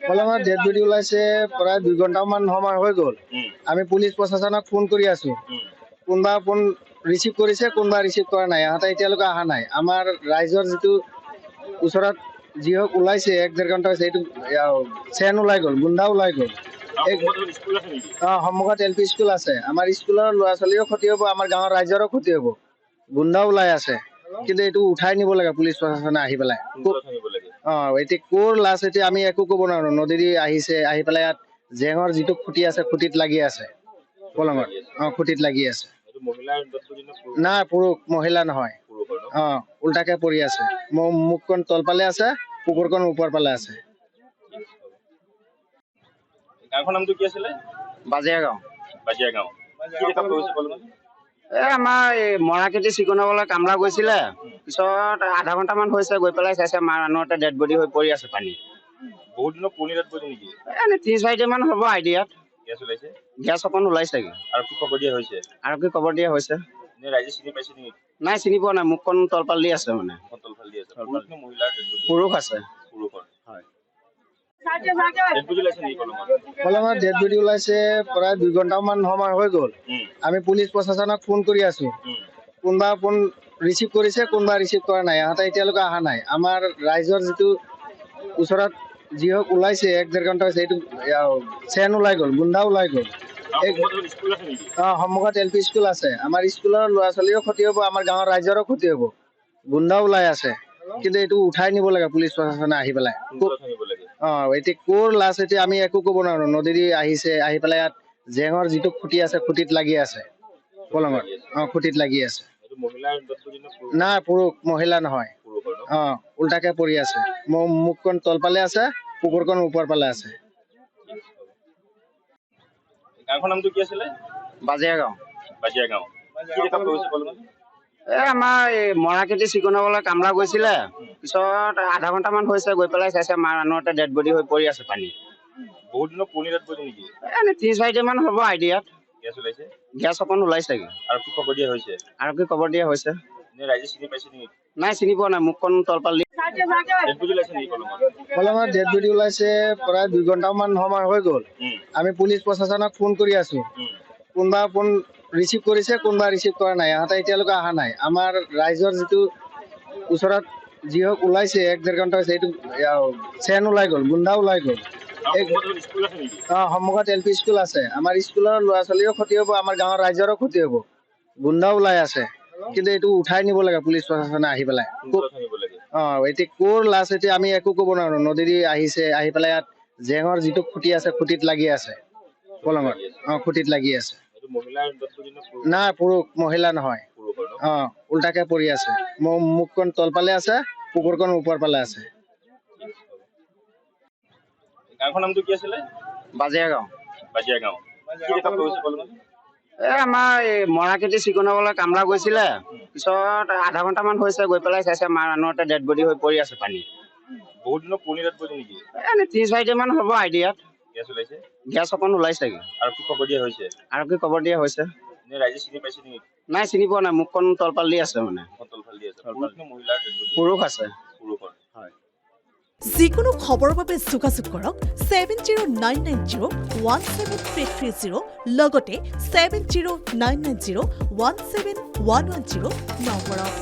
কলমত dead body ওলাইছে প্ৰায় 2 ঘণ্টামান সময় হৈ গ'ল। আমি পুলিচ প্ৰশাসনক ফোন কৰি আছো, কোনবা ফোন ৰিচিভ কৰিছে, কোনবা ৰিচিভ কৰা নাই। ইহঁতে এতিয়ালৈকে অহা নাই। আমাৰ ৰাইজৰ যিটো ওচৰত যি হওক ওলাইছে 1-1.5 ঘণ্টা হৈছে, এইটো চেন ওলাই গ'ল, গুণ্ডা ওলাই গ'ল। সন্মুখত LP স্কুল আছে। আমাৰ স্কুলৰ ল'ৰা ছোৱালীৰো ক্ষতি হ'ব, আমাৰ গাঁৱৰ ৰাইজৰো ক্ষতি হ'ব। গুণ্ডা ওলাই আছে, কিন্তু এইটো উঠাই নিব লাগে পুলিচ প্ৰশাসনে আহি পেলাই। এতিয়া ক'ৰ লাছ এতিয়া আমি একো ক'ব নোৱাৰো। নদী আহিছে, আহি পেলাই ইয়াত জেঙৰ যিটো খুঁটি আছে, খুঁটিত লাগি আছে। কলঙত খুঁটিত লাগি আছে। নাই, পুৰুষ, মহিলা নহয়। উল্টাকে পৰি আছে। মুখখন তলফালে আছে, কুকুৰখন ওপৰ ফালে আছে। গাঁওখনৰ নামটো কি আছিলে? বাজিয়া গাঁও। বাজিয়া গাঁও। কি দেখা গৈছে কলমত? আমাৰ এই মৰাকেটি চিকুনাবলৈ কামলা গৈছিলে। পিছত আধা ঘণ্টামান হৈছে, গৈ পেলাই চাইছে মানুহৰ ডেড বডি হৈ পৰি আছে পানী। বহুত দিনৰ পুৰণি ডেড বডি নেকি? এনে 3-4 দিন মান হ'ব আইডিয়াত। গেছ ওলাইছে? গেছ অকণ ওলাইছে। আৰু কি খবৰ দিয়া হৈছে? নে ৰাইজে চিনি পাইছে নেকি? নাই, চিনি পোৱা নাই। মুখখন তলফাল দি আছে মানে। তলফাল দি আছে। পুৰুষ নে মহিলা? পুৰুষ আছে। পুৰুষৰ। হয়। ডেড বডি ওলাইছে নেকি কলমত? কলমত ডেড বডি ওলাইছে প্ৰায় 2 ঘণ্টামান সময় হৈ গ'ল। আমি পুলিচ প্ৰশাসনক ফোন কৰি আছো, কোনবা ফোন ৰিচিভ কৰিছে, কোনবা ৰিচিভ কৰা নাই। ইহঁতে এতিয়ালৈকে অহা নাই। আমাৰ ৰাইজৰ যিটো ওচৰত যি হওক ওলাইছে 1-1.5 ঘণ্টা হৈছে, এইটো চেন ওলাই গ'ল, গুণ্ডা ওলাই গ'ল। সন্মুখত LP স্কুল আছে। আমাৰ স্কুলৰ ল'ৰা ছোৱালীৰো ক্ষতি হ'ব, আমাৰ গাঁৱৰ ৰাইজৰো ক্ষতি হ'ব। গুণ্ডা ওলাই আছে, কিন্তু এইটো উঠাই নিব লাগে পুলিচ প্ৰশাসনে আহি পেলাই। এতিয়া ক'ৰ লাছ এতিয়া আমি একো ক'ব নোৱাৰো। নদী আহিছে, আহি পেলাই ইয়াত জেঙৰ যিটো খুঁটি আছে, খুঁটিত লাগি আছে। কলঙত খুঁটিত লাগি আছে। নাই, পুৰুষ, মহিলা নহয়। উল্টাকে পৰি আছে। মুখখন তলফালে আছে, কুকুৰখন ওপৰ ফালে আছে। গাঁওখনৰ নামটো কি আছিলে? বাজিয়া গাঁও। বাজিয়া গাঁও। কি দেখা গৈছে কলমত? আমাৰ এই মৰাকেটি চিকুনাবলৈ কামলা গৈছিলে। পিছত আধা ঘণ্টামান হৈছে, গৈ পেলাই চাইছে মানুহৰ ডেড বডি হৈ পৰি আছে পানী। বহুত দিনৰ পুৰণি ডেড বডি নেকি? এনে 3-4 দিন মান হ'ব আইডিয়াত। গেছ ওলাইছে? গেছ অকণ ওলাইছে। আৰু কি খবৰ দিয়া হৈছে? ৰাইজে চিনি পাইছে নেকি? নাই, চিনি পোৱা নাই। মুখখন তলফাল দি ডেড বডি ওলাইছে নেকি কলমত? কলমত ডেড বডি ওলাইছে প্ৰায় 2 ঘণ্টামান সময় হৈ গ'ল। আমি পুলিচ প্ৰশাসনক ফোন কৰি আছো, কোনবা ফোন ৰিচিভ কৰিছে, কোনবা ৰিচিভ কৰা নাই। ইহঁতে এতিয়ালৈকে অহা নাই। আমাৰ ৰাইজৰ যিটো ওচৰত যি হওক ওলাইছে 1-1.5 ঘণ্টা হৈছে, এইটো চেন ওলাই গ'ল, গুণ্ডা ওলাই গ'ল। সন্মুখত LP স্কুল আছে। আমাৰ স্কুলৰ ল'ৰা ছোৱালীৰো ক্ষতি হ'ব, আমাৰ গাঁৱৰ ৰাইজৰো ক্ষতি হ'ব। গুণ্ডা ওলাই আছে, কিন্তু এইটো উঠাই নিব লাগে পুলিচ প্ৰশাসনে আহি পেলাই। এতিয়া ক'ৰ লাছ এতিয়া আমি একো ক'ব নোৱাৰো। নদী আহিছে, আহি পেলাই ইয়াত জেঙৰ যিটো খুঁটি আছে, খুঁটিত লাগি আছে। কলঙত খুঁটিত লাগি আছে। নাই, পুৰুষ, মহিলা নহয়। উল্টাকে পৰি আছে। মুখখন তলফালে আছে, কুকুৰখন ওপৰ ফালে আছে। গাঁওখনৰ নামটো কি আছিলে? বাজিয়া গাঁও। বাজিয়া গাঁও। কি দেখা গৈছে কলমত? আমাৰ এই মৰাকেটি চিকুনাবলৈ কামলা গৈছিলে। পিছত আধা ঘণ্টামান হৈছে, গৈ পেলাই চাইছে মানুহৰ ডেড বডি হৈ পৰি আছে পানী। বহুত দিনৰ পুৰণি ডেড বডি নেকি? এনে 3-4 দিন মান হ'ব আইডিয়াত। গেছ ওলাইছে? গেছ অকণ ওলাইছে। আৰু কি খবৰ দিয়া হৈছে? ৰাইজে চিনি পাইছে নেকি? নাই, চিনি পোৱা নাই। মুখখন তলফাল দি আছে মানে। তলফাল দি আছে। পুৰুষ নে মহিলা? পুৰুষ আছে। পুৰুষৰ। হয়। যিকোনো খবৰৰ বাবে যোগাযোগ কৰক 7099017330 লগতে 7099017110 নম্বৰত।